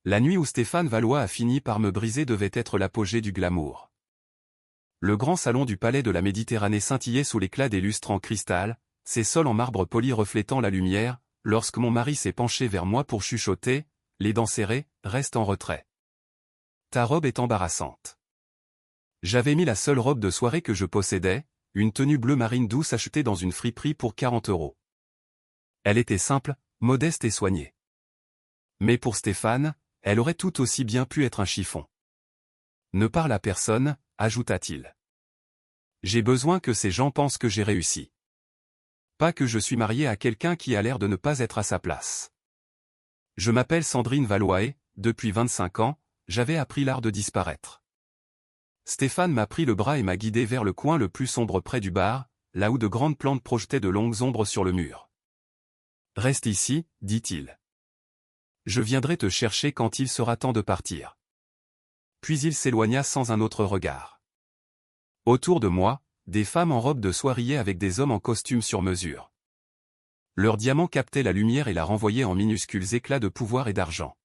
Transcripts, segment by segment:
La nuit où Stéphane Valois a fini par me briser devait être l'apogée du glamour. Le grand salon du palais de la Méditerranée scintillait sous l'éclat des lustres en cristal, ses sols en marbre poli reflétant la lumière, lorsque mon mari s'est penché vers moi pour chuchoter, les dents serrées, reste en retrait. Ta robe est embarrassante. J'avais mis la seule robe de soirée que je possédais, une tenue bleu marine douce achetée dans une friperie pour 40 €. Elle était simple, modeste et soignée. Mais pour Stéphane, elle aurait tout aussi bien pu être un chiffon. Ne parle à personne, ajouta-t-il. J'ai besoin que ces gens pensent que j'ai réussi. Pas que je suis marié à quelqu'un qui a l'air de ne pas être à sa place. Je m'appelle Sandrine Valois et, depuis 25 ans, j'avais appris l'art de disparaître. Stéphane m'a pris le bras et m'a guidé vers le coin le plus sombre près du bar, là où de grandes plantes projetaient de longues ombres sur le mur. Reste ici, dit-il. Je viendrai te chercher quand il sera temps de partir. Puis il s'éloigna sans un autre regard. Autour de moi, des femmes en robe de soie riaient avec des hommes en costume sur mesure. Leurs diamants captaient la lumière et la renvoyaient en minuscules éclats de pouvoir et d'argent.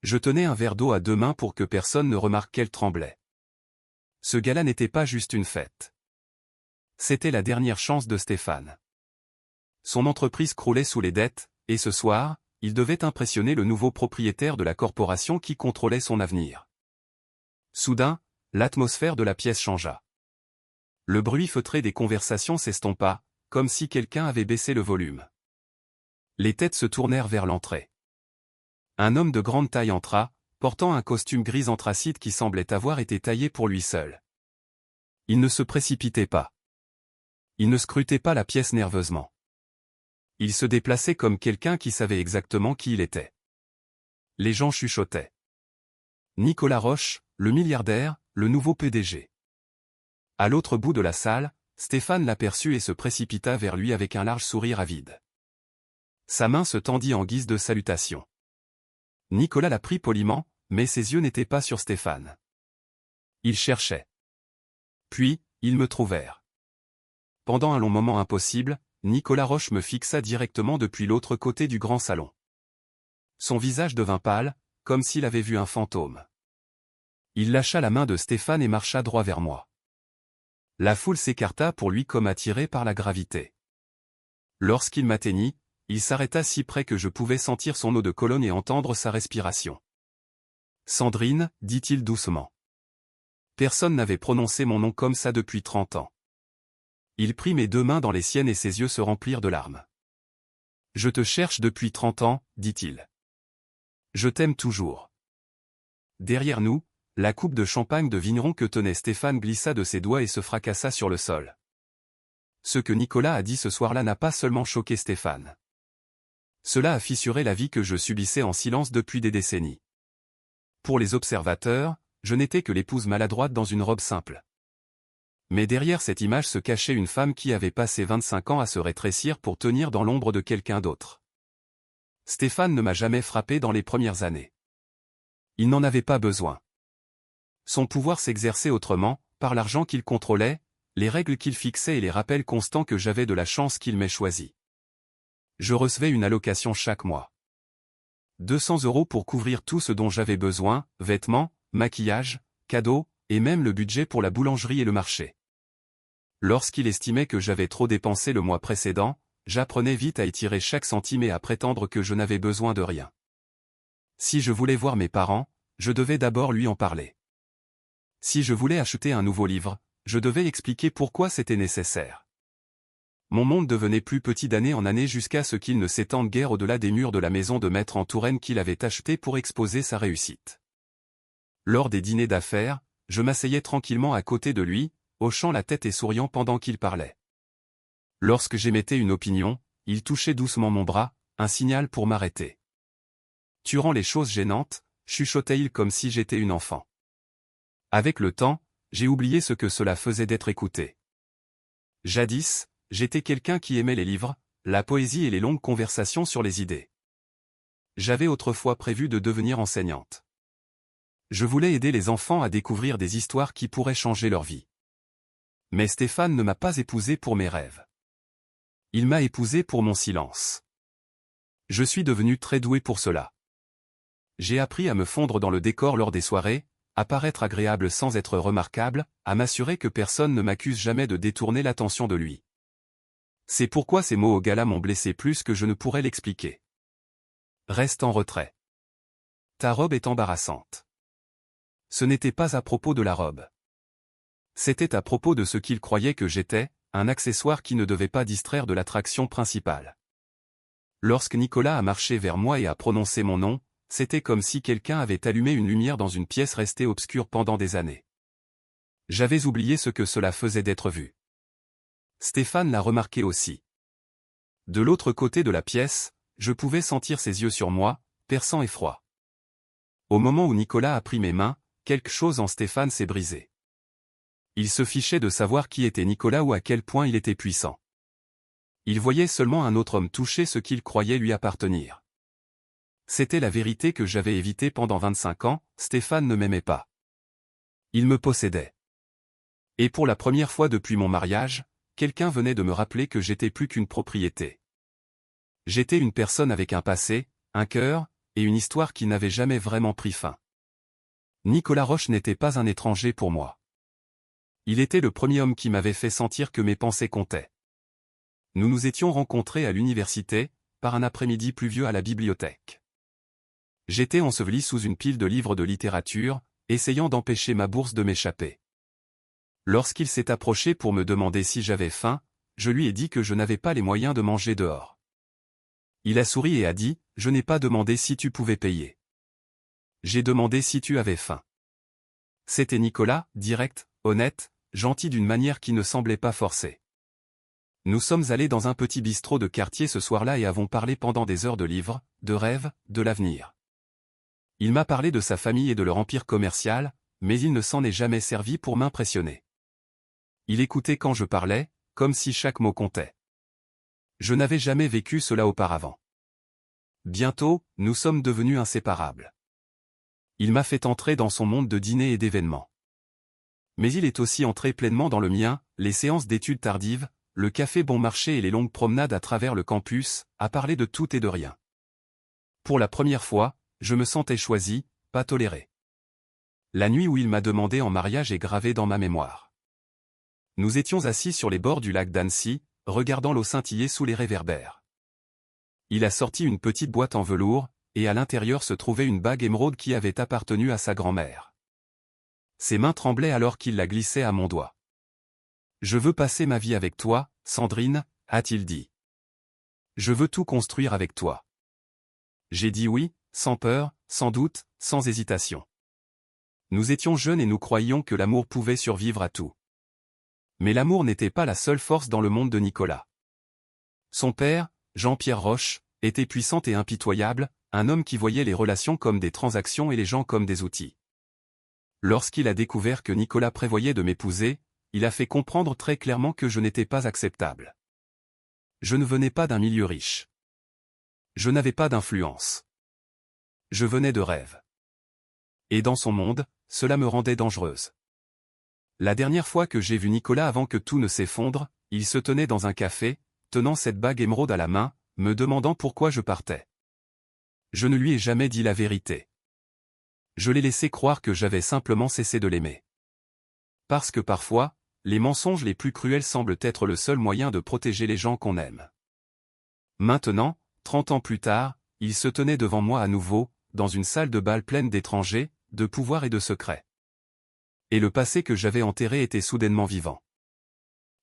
Je tenais un verre d'eau à 2 mains pour que personne ne remarque qu'elle tremblait. Ce gala n'était pas juste une fête. C'était la dernière chance de Stéphane. Son entreprise croulait sous les dettes, et ce soir, il devait impressionner le nouveau propriétaire de la corporation qui contrôlait son avenir. Soudain, l'atmosphère de la pièce changea. Le bruit feutré des conversations s'estompa, comme si quelqu'un avait baissé le volume. Les têtes se tournèrent vers l'entrée. Un homme de grande taille entra, portant un costume gris anthracite qui semblait avoir été taillé pour lui seul. Il ne se précipitait pas. Il ne scrutait pas la pièce nerveusement. Il se déplaçait comme quelqu'un qui savait exactement qui il était. Les gens chuchotaient. Nicolas Roche, le milliardaire, le nouveau PDG. À l'autre bout de la salle, Stéphane l'aperçut et se précipita vers lui avec un large sourire avide. Sa main se tendit en guise de salutation. Nicolas la prit poliment, mais ses yeux n'étaient pas sur Stéphane. Ils cherchaient. Puis, ils me trouvèrent. Pendant un long moment impossible, Nicolas Roche me fixa directement depuis l'autre côté du grand salon. Son visage devint pâle, comme s'il avait vu un fantôme. Il lâcha la main de Stéphane et marcha droit vers moi. La foule s'écarta pour lui comme attirée par la gravité. Lorsqu'il m'atteignit, il s'arrêta si près que je pouvais sentir son eau de colonne et entendre sa respiration. « Sandrine » dit-il doucement. Personne n'avait prononcé mon nom comme ça depuis 30 ans. Il prit mes 2 mains dans les siennes et ses yeux se remplirent de larmes. « Je te cherche depuis 30 ans, dit-il. Je t'aime toujours. » Derrière nous, la coupe de champagne de vigneron que tenait Stéphane glissa de ses doigts et se fracassa sur le sol. Ce que Nicolas a dit ce soir-là n'a pas seulement choqué Stéphane. Cela a fissuré la vie que je subissais en silence depuis des décennies. Pour les observateurs, je n'étais que l'épouse maladroite dans une robe simple. Mais derrière cette image se cachait une femme qui avait passé 25 ans à se rétrécir pour tenir dans l'ombre de quelqu'un d'autre. Stéphane ne m'a jamais frappé dans les premières années. Il n'en avait pas besoin. Son pouvoir s'exerçait autrement, par l'argent qu'il contrôlait, les règles qu'il fixait et les rappels constants que j'avais de la chance qu'il m'ait choisie. Je recevais une allocation chaque mois. 200 € pour couvrir tout ce dont j'avais besoin, vêtements, maquillage, cadeaux, et même le budget pour la boulangerie et le marché. Lorsqu'il estimait que j'avais trop dépensé le mois précédent, j'apprenais vite à étirer chaque centime et à prétendre que je n'avais besoin de rien. Si je voulais voir mes parents, je devais d'abord lui en parler. Si je voulais acheter un nouveau livre, je devais expliquer pourquoi c'était nécessaire. Mon monde devenait plus petit d'année en année jusqu'à ce qu'il ne s'étende guère au-delà des murs de la maison de maître en Touraine qu'il avait achetée pour exposer sa réussite. Lors des dîners d'affaires, je m'asseyais tranquillement à côté de lui, hochant la tête et souriant pendant qu'il parlait. Lorsque j'émettais une opinion, il touchait doucement mon bras, un signal pour m'arrêter. « Tu rends les choses gênantes », chuchotait-il comme si j'étais une enfant. Avec le temps, j'ai oublié ce que cela faisait d'être écouté. Jadis, j'étais quelqu'un qui aimait les livres, la poésie et les longues conversations sur les idées. J'avais autrefois prévu de devenir enseignante. Je voulais aider les enfants à découvrir des histoires qui pourraient changer leur vie. Mais Stéphane ne m'a pas épousé pour mes rêves. Il m'a épousé pour mon silence. Je suis devenu très doué pour cela. J'ai appris à me fondre dans le décor lors des soirées, à paraître agréable sans être remarquable, à m'assurer que personne ne m'accuse jamais de détourner l'attention de lui. C'est pourquoi ces mots au gala m'ont blessé plus que je ne pourrais l'expliquer. Reste en retrait. Ta robe est embarrassante. Ce n'était pas à propos de la robe. C'était à propos de ce qu'il croyait que j'étais, un accessoire qui ne devait pas distraire de l'attraction principale. Lorsque Nicolas a marché vers moi et a prononcé mon nom, c'était comme si quelqu'un avait allumé une lumière dans une pièce restée obscure pendant des années. J'avais oublié ce que cela faisait d'être vu. Stéphane l'a remarqué aussi. De l'autre côté de la pièce, je pouvais sentir ses yeux sur moi, perçants et froids. Au moment où Nicolas a pris mes mains, quelque chose en Stéphane s'est brisé. Il se fichait de savoir qui était Nicolas ou à quel point il était puissant. Il voyait seulement un autre homme toucher ce qu'il croyait lui appartenir. C'était la vérité que j'avais évitée pendant 25 ans, Stéphane ne m'aimait pas. Il me possédait. Et pour la première fois depuis mon mariage, quelqu'un venait de me rappeler que j'étais plus qu'une propriété. J'étais une personne avec un passé, un cœur, et une histoire qui n'avait jamais vraiment pris fin. Nicolas Roche n'était pas un étranger pour moi. Il était le premier homme qui m'avait fait sentir que mes pensées comptaient. Nous nous étions rencontrés à l'université, par un après-midi pluvieux à la bibliothèque. J'étais enseveli sous une pile de livres de littérature, essayant d'empêcher ma bourse de m'échapper. Lorsqu'il s'est approché pour me demander si j'avais faim, je lui ai dit que je n'avais pas les moyens de manger dehors. Il a souri et a dit, « Je n'ai pas demandé si tu pouvais payer. J'ai demandé si tu avais faim. » C'était Nicolas, direct, honnête, gentil d'une manière qui ne semblait pas forcée. Nous sommes allés dans un petit bistrot de quartier ce soir-là et avons parlé pendant des heures de livres, de rêves, de l'avenir. Il m'a parlé de sa famille et de leur empire commercial, mais il ne s'en est jamais servi pour m'impressionner. Il écoutait quand je parlais, comme si chaque mot comptait. Je n'avais jamais vécu cela auparavant. Bientôt, nous sommes devenus inséparables. Il m'a fait entrer dans son monde de dîners et d'événements. Mais il est aussi entré pleinement dans le mien, les séances d'études tardives, le café bon marché et les longues promenades à travers le campus, à parler de tout et de rien. Pour la première fois, je me sentais choisi, pas toléré. La nuit où il m'a demandé en mariage est gravée dans ma mémoire. Nous étions assis sur les bords du lac d'Annecy, regardant l'eau scintiller sous les réverbères. Il a sorti une petite boîte en velours, et à l'intérieur se trouvait une bague émeraude qui avait appartenu à sa grand-mère. Ses mains tremblaient alors qu'il la glissait à mon doigt. « Je veux passer ma vie avec toi, Sandrine, » a-t-il dit. « Je veux tout construire avec toi. » J'ai dit oui, sans peur, sans doute, sans hésitation. Nous étions jeunes et nous croyions que l'amour pouvait survivre à tout. Mais l'amour n'était pas la seule force dans le monde de Nicolas. Son père, Jean-Pierre Roche, était puissant et impitoyable, un homme qui voyait les relations comme des transactions et les gens comme des outils. Lorsqu'il a découvert que Nicolas prévoyait de m'épouser, il a fait comprendre très clairement que je n'étais pas acceptable. Je ne venais pas d'un milieu riche. Je n'avais pas d'influence. Je venais de rêve. Et dans son monde, cela me rendait dangereuse. La dernière fois que j'ai vu Nicolas avant que tout ne s'effondre, il se tenait dans un café, tenant cette bague émeraude à la main, me demandant pourquoi je partais. Je ne lui ai jamais dit la vérité. Je l'ai laissé croire que j'avais simplement cessé de l'aimer. Parce que parfois, les mensonges les plus cruels semblent être le seul moyen de protéger les gens qu'on aime. Maintenant, 30 ans plus tard, il se tenait devant moi à nouveau, dans une salle de bal pleine d'étrangers, de pouvoir et de secrets. Et le passé que j'avais enterré était soudainement vivant.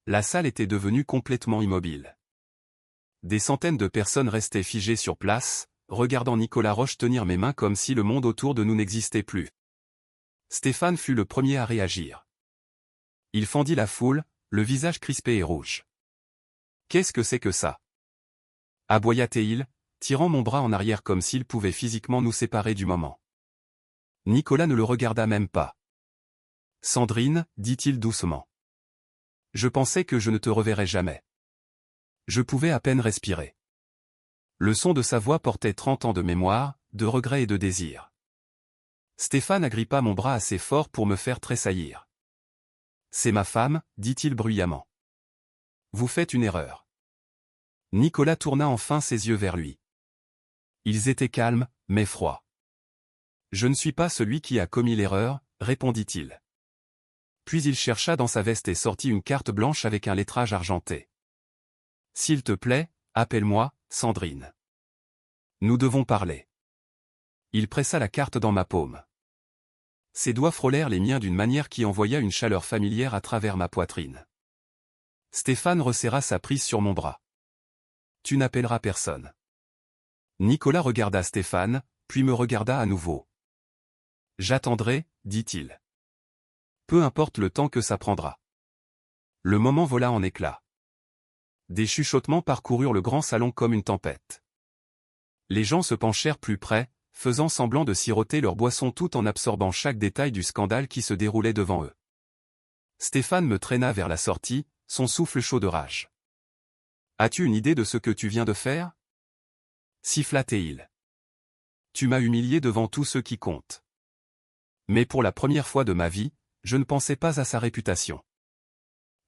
La salle était devenue complètement immobile. Des centaines de personnes restaient figées sur place, regardant Nicolas Roche tenir mes mains comme si le monde autour de nous n'existait plus. Stéphane fut le premier à réagir. Il fendit la foule, le visage crispé et rouge. « Qu'est-ce que c'est que ça ?» aboya-t-il, tirant mon bras en arrière comme s'il pouvait physiquement nous séparer du moment. Nicolas ne le regarda même pas. « Sandrine, dit-il doucement. Je pensais que je ne te reverrais jamais. » Je pouvais à peine respirer. Le son de sa voix portait 30 ans de mémoire, de regrets et de désir. Stéphane agrippa mon bras assez fort pour me faire tressaillir. « C'est ma femme, dit-il bruyamment. Vous faites une erreur. » Nicolas tourna enfin ses yeux vers lui. Ils étaient calmes, mais froids. Je ne suis pas celui qui a commis l'erreur, répondit-il. Puis il chercha dans sa veste et sortit une carte blanche avec un lettrage argenté. S'il te plaît, appelle-moi, Sandrine. Nous devons parler. Il pressa la carte dans ma paume. Ses doigts frôlèrent les miens d'une manière qui envoya une chaleur familière à travers ma poitrine. Stéphane resserra sa prise sur mon bras. Tu n'appelleras personne. Nicolas regarda Stéphane, puis me regarda à nouveau. J'attendrai, dit-il. Peu importe le temps que ça prendra. Le moment vola en éclats. Des chuchotements parcoururent le grand salon comme une tempête. Les gens se penchèrent plus près, faisant semblant de siroter leur boisson tout en absorbant chaque détail du scandale qui se déroulait devant eux. Stéphane me traîna vers la sortie, son souffle chaud de rage. As-tu une idée de ce que tu viens de faire? Siffla-t-il. Tu m'as humilié devant tous ceux qui comptent. Mais pour la première fois de ma vie, je ne pensais pas à sa réputation.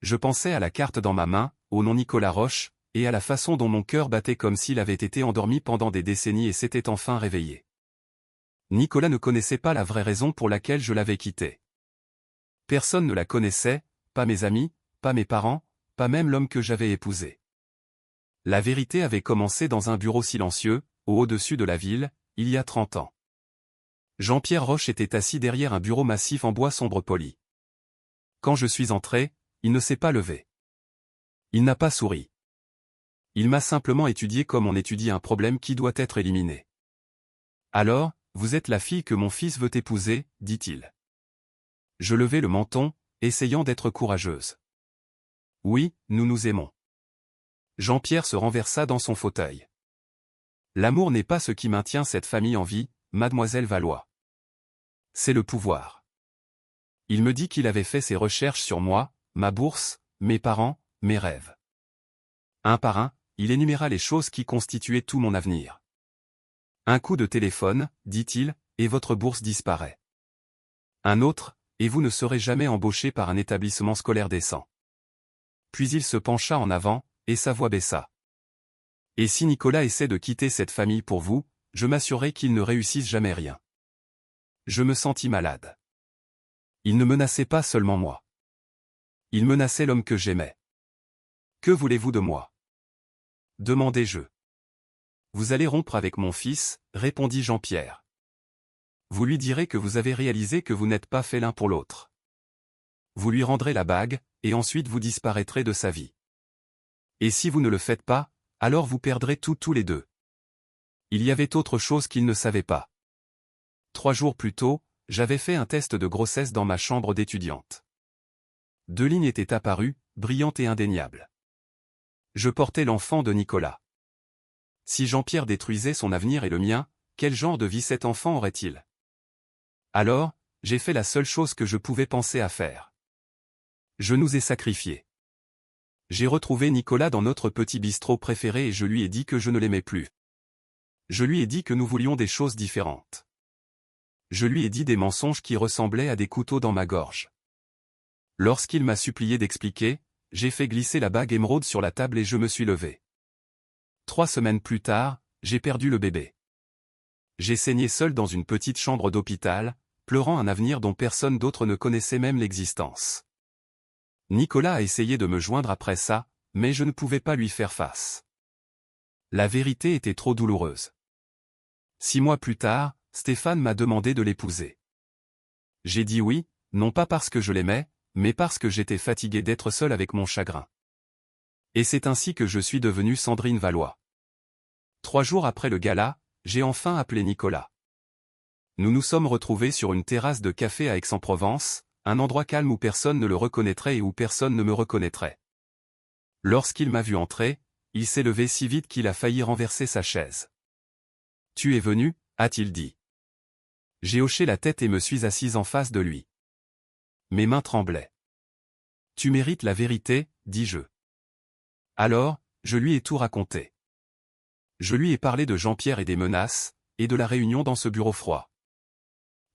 Je pensais à la carte dans ma main, au nom Nicolas Roche, et à la façon dont mon cœur battait comme s'il avait été endormi pendant des décennies et s'était enfin réveillé. Nicolas ne connaissait pas la vraie raison pour laquelle je l'avais quitté. Personne ne la connaissait, pas mes amis, pas mes parents, pas même l'homme que j'avais épousé. La vérité avait commencé dans un bureau silencieux, au-dessus de la ville, il y a 30 ans. Jean-Pierre Roche était assis derrière un bureau massif en bois sombre poli. Quand je suis entré, il ne s'est pas levé. Il n'a pas souri. Il m'a simplement étudié comme on étudie un problème qui doit être éliminé. Alors, vous êtes la fille que mon fils veut épouser, dit-il. Je levai le menton, essayant d'être courageuse. Oui, nous nous aimons. Jean-Pierre se renversa dans son fauteuil. L'amour n'est pas ce qui maintient cette famille en vie, mademoiselle Valois. C'est le pouvoir. Il me dit qu'il avait fait ses recherches sur moi, ma bourse, mes parents, mes rêves. Un par un, il énuméra les choses qui constituaient tout mon avenir. Un coup de téléphone, dit-il, et votre bourse disparaît. Un autre, et vous ne serez jamais embauché par un établissement scolaire décent. Puis il se pencha en avant, et sa voix baissa. Et si Nicolas essaie de quitter cette famille pour vous, je m'assurerai qu'il ne réussisse jamais rien. Je me sentis malade. Il ne menaçait pas seulement moi. Il menaçait l'homme que j'aimais. Que voulez-vous de moi? Demandai-je. Vous allez rompre avec mon fils, répondit Jean-Pierre. Vous lui direz que vous avez réalisé que vous n'êtes pas faits l'un pour l'autre. Vous lui rendrez la bague, et ensuite vous disparaîtrez de sa vie. Et si vous ne le faites pas, alors vous perdrez tout tous les deux. Il y avait autre chose qu'il ne savait pas. 3 jours plus tôt, j'avais fait un test de grossesse dans ma chambre d'étudiante. 2 lignes étaient apparues, brillantes et indéniables. Je portais l'enfant de Nicolas. Si Jean-Pierre détruisait son avenir et le mien, quel genre de vie cet enfant aurait-il? Alors, j'ai fait la seule chose que je pouvais penser à faire. Je nous ai sacrifiés. J'ai retrouvé Nicolas dans notre petit bistrot préféré et je lui ai dit que je ne l'aimais plus. Je lui ai dit que nous voulions des choses différentes. Je lui ai dit des mensonges qui ressemblaient à des couteaux dans ma gorge. Lorsqu'il m'a supplié d'expliquer, j'ai fait glisser la bague émeraude sur la table et je me suis levé. 3 semaines plus tard, j'ai perdu le bébé. J'ai saigné seul dans une petite chambre d'hôpital, pleurant un avenir dont personne d'autre ne connaissait même l'existence. Nicolas a essayé de me joindre après ça, mais je ne pouvais pas lui faire face. La vérité était trop douloureuse. 6 mois plus tard, Stéphane m'a demandé de l'épouser. J'ai dit oui, non pas parce que je l'aimais, mais parce que j'étais fatigué d'être seul avec mon chagrin. Et c'est ainsi que je suis devenue Sandrine Valois. 3 jours après le gala, j'ai enfin appelé Nicolas. Nous nous sommes retrouvés sur une terrasse de café à Aix-en-Provence, un endroit calme où personne ne le reconnaîtrait et où personne ne me reconnaîtrait. Lorsqu'il m'a vu entrer, il s'est levé si vite qu'il a failli renverser sa chaise. « Tu es venu ?» a-t-il dit. J'ai hoché la tête et me suis assise en face de lui. Mes mains tremblaient. « Tu mérites la vérité, dis-je. » Alors, je lui ai tout raconté. Je lui ai parlé de Jean-Pierre et des menaces, et de la réunion dans ce bureau froid.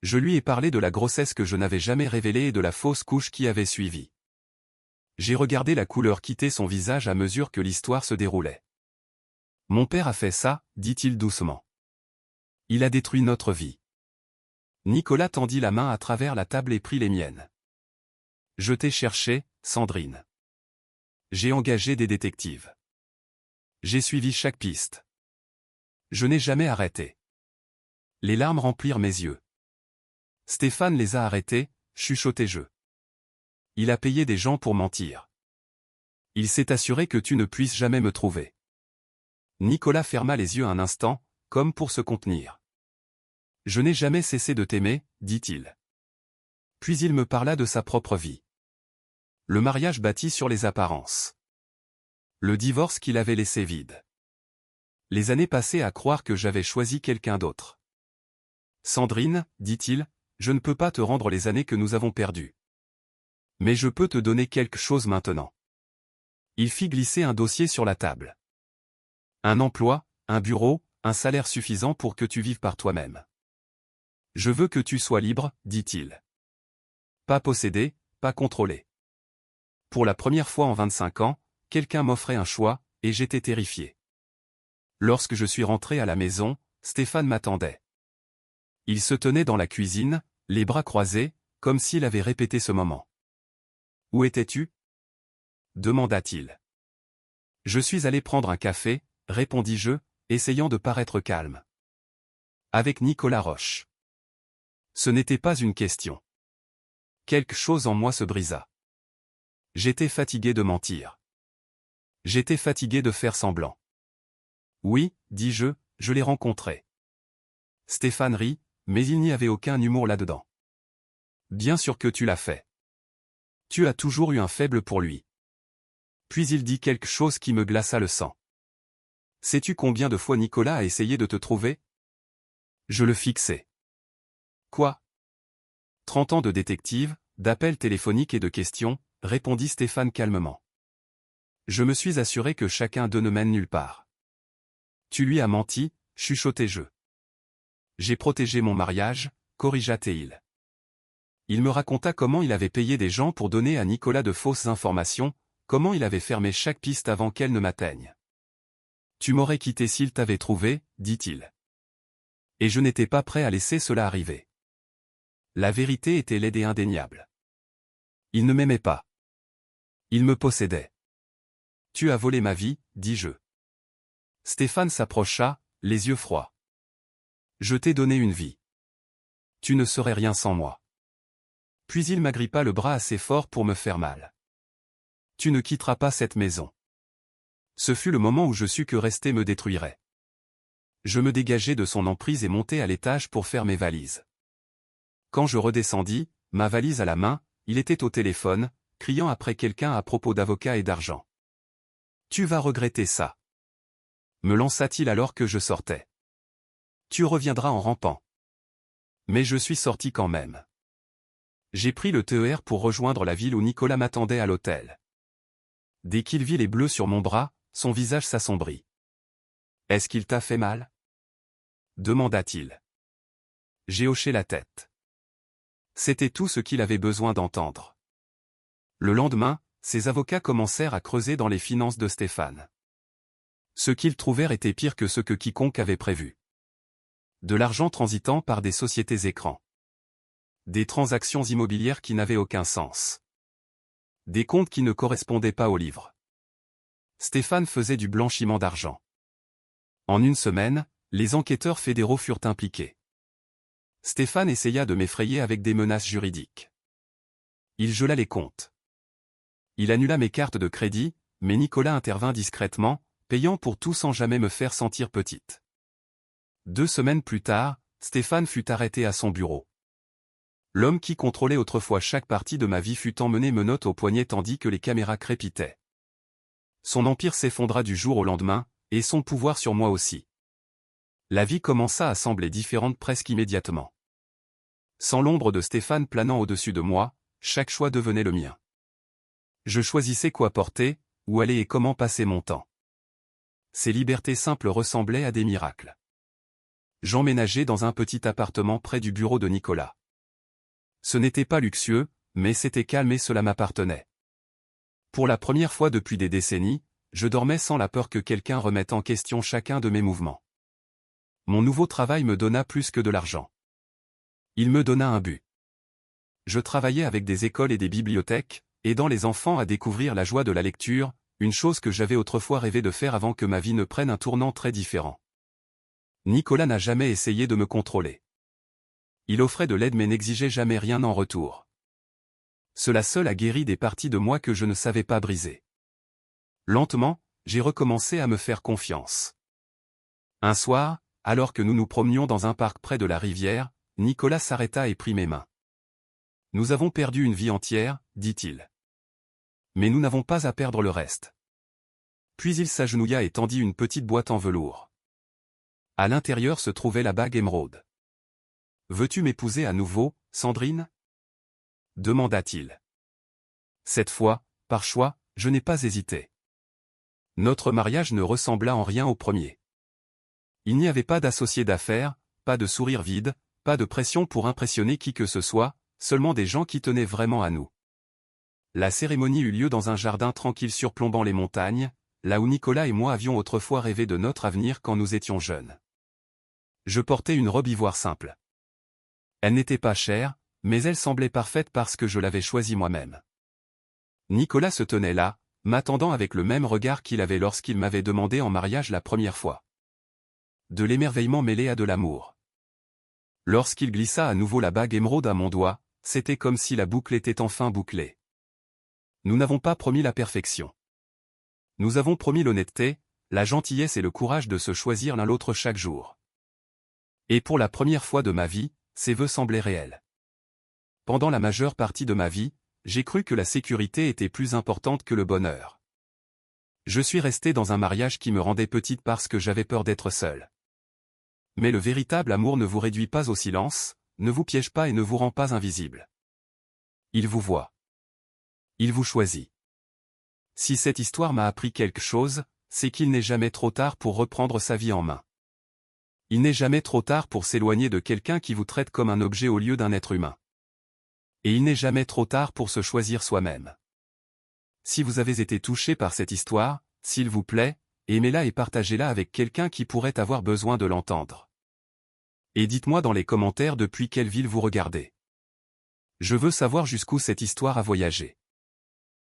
Je lui ai parlé de la grossesse que je n'avais jamais révélée et de la fausse couche qui avait suivi. J'ai regardé la couleur quitter son visage à mesure que l'histoire se déroulait. « Mon père a fait ça, dit-il doucement. Il a détruit notre vie. Nicolas tendit la main à travers la table et prit les miennes. Je t'ai cherché, Sandrine. J'ai engagé des détectives. J'ai suivi chaque piste. Je n'ai jamais arrêté. Les larmes remplirent mes yeux. Stéphane les a arrêtés, chuchotai-je. Il a payé des gens pour mentir. Il s'est assuré que tu ne puisses jamais me trouver. Nicolas ferma les yeux un instant, comme pour se contenir. Je n'ai jamais cessé de t'aimer, dit-il. Puis il me parla de sa propre vie. Le mariage bâti sur les apparences. Le divorce qu'il avait laissé vide. Les années passées à croire que j'avais choisi quelqu'un d'autre. Sandrine, dit-il, je ne peux pas te rendre les années que nous avons perdues. Mais je peux te donner quelque chose maintenant. Il fit glisser un dossier sur la table. Un emploi, un bureau, un salaire suffisant pour que tu vives par toi-même. Je veux que tu sois libre, dit-il. Pas possédé, pas contrôlé. Pour la première fois en 25 ans, quelqu'un m'offrait un choix, et j'étais terrifié. Lorsque je suis rentré à la maison, Stéphane m'attendait. Il se tenait dans la cuisine, les bras croisés, comme s'il avait répété ce moment. « Où étais-tu » demanda-t-il. « Je suis allé prendre un café » répondis-je, essayant de paraître calme. Avec Nicolas Roche. Ce n'était pas une question. Quelque chose en moi se brisa. J'étais fatigué de mentir. J'étais fatigué de faire semblant. Oui, dis-je, je l'ai rencontré. Stéphane rit, mais il n'y avait aucun humour là-dedans. Bien sûr que tu l'as fait. Tu as toujours eu un faible pour lui. Puis il dit quelque chose qui me glaça le sang. Sais-tu combien de fois Nicolas a essayé de te trouver ? Je le fixais. Quoi ? 30 ans de détective, d'appels téléphoniques et de questions, répondit Stéphane calmement. Je me suis assuré que chacun d'eux ne mène nulle part. Tu lui as menti, chuchotai-je. J'ai protégé mon mariage, corrigea-t-il. Il me raconta comment il avait payé des gens pour donner à Nicolas de fausses informations, comment il avait fermé chaque piste avant qu'elle ne m'atteigne. Tu m'aurais quitté s'il t'avait trouvé, dit-il. Et je n'étais pas prêt à laisser cela arriver. La vérité était laide et indéniable. Il ne m'aimait pas. Il me possédait. Tu as volé ma vie, dis-je. Stéphane s'approcha, les yeux froids. Je t'ai donné une vie. Tu ne serais rien sans moi. Puis il m'agrippa le bras assez fort pour me faire mal. Tu ne quitteras pas cette maison. Ce fut le moment où je sus que rester me détruirait. Je me dégageai de son emprise et montai à l'étage pour faire mes valises. Quand je redescendis, ma valise à la main, il était au téléphone, criant après quelqu'un à propos d'avocats et d'argent. « Tu vas regretter ça. » me lança-t-il alors que je sortais. « Tu reviendras en rampant. » Mais je suis sorti quand même. J'ai pris le TER pour rejoindre la ville où Nicolas m'attendait à l'hôtel. Dès qu'il vit les bleus sur mon bras, son visage s'assombrit. « Est-ce qu'il t'a fait mal » demanda-t-il. J'ai hoché la tête. C'était tout ce qu'il avait besoin d'entendre. Le lendemain, ses avocats commencèrent à creuser dans les finances de Stéphane. Ce qu'ils trouvèrent était pire que ce que quiconque avait prévu. De l'argent transitant par des sociétés écrans. Des transactions immobilières qui n'avaient aucun sens. Des comptes qui ne correspondaient pas au livre. Stéphane faisait du blanchiment d'argent. En une semaine, les enquêteurs fédéraux furent impliqués. Stéphane essaya de m'effrayer avec des menaces juridiques. Il gela les comptes. Il annula mes cartes de crédit, mais Nicolas intervint discrètement, payant pour tout sans jamais me faire sentir petite. 2 semaines plus tard, Stéphane fut arrêté à son bureau. L'homme qui contrôlait autrefois chaque partie de ma vie fut emmené menottes au poignet tandis que les caméras crépitaient. Son empire s'effondra du jour au lendemain, et son pouvoir sur moi aussi. La vie commença à sembler différente presque immédiatement. Sans l'ombre de Stéphane planant au-dessus de moi, chaque choix devenait le mien. Je choisissais quoi porter, où aller et comment passer mon temps. Ces libertés simples ressemblaient à des miracles. J'emménageais dans un petit appartement près du bureau de Nicolas. Ce n'était pas luxueux, mais c'était calme et cela m'appartenait. Pour la première fois depuis des décennies, je dormais sans la peur que quelqu'un remette en question chacun de mes mouvements. Mon nouveau travail me donna plus que de l'argent. Il me donna un but. Je travaillais avec des écoles et des bibliothèques, aidant les enfants à découvrir la joie de la lecture, une chose que j'avais autrefois rêvé de faire avant que ma vie ne prenne un tournant très différent. Nicolas n'a jamais essayé de me contrôler. Il offrait de l'aide mais n'exigeait jamais rien en retour. Cela seul a guéri des parties de moi que je ne savais pas briser. Lentement, j'ai recommencé à me faire confiance. Un soir, alors que nous nous promenions dans un parc près de la rivière, Nicolas s'arrêta et prit mes mains. « Nous avons perdu une vie entière, dit-il. Mais nous n'avons pas à perdre le reste. » Puis il s'agenouilla et tendit une petite boîte en velours. À l'intérieur se trouvait la bague émeraude. « Veux-tu m'épouser à nouveau, Sandrine ?» demanda-t-il. Cette fois, par choix, je n'ai pas hésité. Notre mariage ne ressembla en rien au premier. Il n'y avait pas d'associé d'affaires, pas de sourire vide, pas de pression pour impressionner qui que ce soit, seulement des gens qui tenaient vraiment à nous. La cérémonie eut lieu dans un jardin tranquille surplombant les montagnes, là où Nicolas et moi avions autrefois rêvé de notre avenir quand nous étions jeunes. Je portais une robe ivoire simple. Elle n'était pas chère, mais elle semblait parfaite parce que je l'avais choisie moi-même. Nicolas se tenait là, m'attendant avec le même regard qu'il avait lorsqu'il m'avait demandé en mariage la première fois. De l'émerveillement mêlé à de l'amour. Lorsqu'il glissa à nouveau la bague émeraude à mon doigt, c'était comme si la boucle était enfin bouclée. Nous n'avons pas promis la perfection. Nous avons promis l'honnêteté, la gentillesse et le courage de se choisir l'un l'autre chaque jour. Et pour la première fois de ma vie, ces vœux semblaient réels. Pendant la majeure partie de ma vie, j'ai cru que la sécurité était plus importante que le bonheur. Je suis resté dans un mariage qui me rendait petite parce que j'avais peur d'être seul. Mais le véritable amour ne vous réduit pas au silence, ne vous piège pas et ne vous rend pas invisible. Il vous voit. Il vous choisit. Si cette histoire m'a appris quelque chose, c'est qu'il n'est jamais trop tard pour reprendre sa vie en main. Il n'est jamais trop tard pour s'éloigner de quelqu'un qui vous traite comme un objet au lieu d'un être humain. Et il n'est jamais trop tard pour se choisir soi-même. Si vous avez été touché par cette histoire, s'il vous plaît, aimez-la et partagez-la avec quelqu'un qui pourrait avoir besoin de l'entendre. Et dites-moi dans les commentaires depuis quelle ville vous regardez. Je veux savoir jusqu'où cette histoire a voyagé.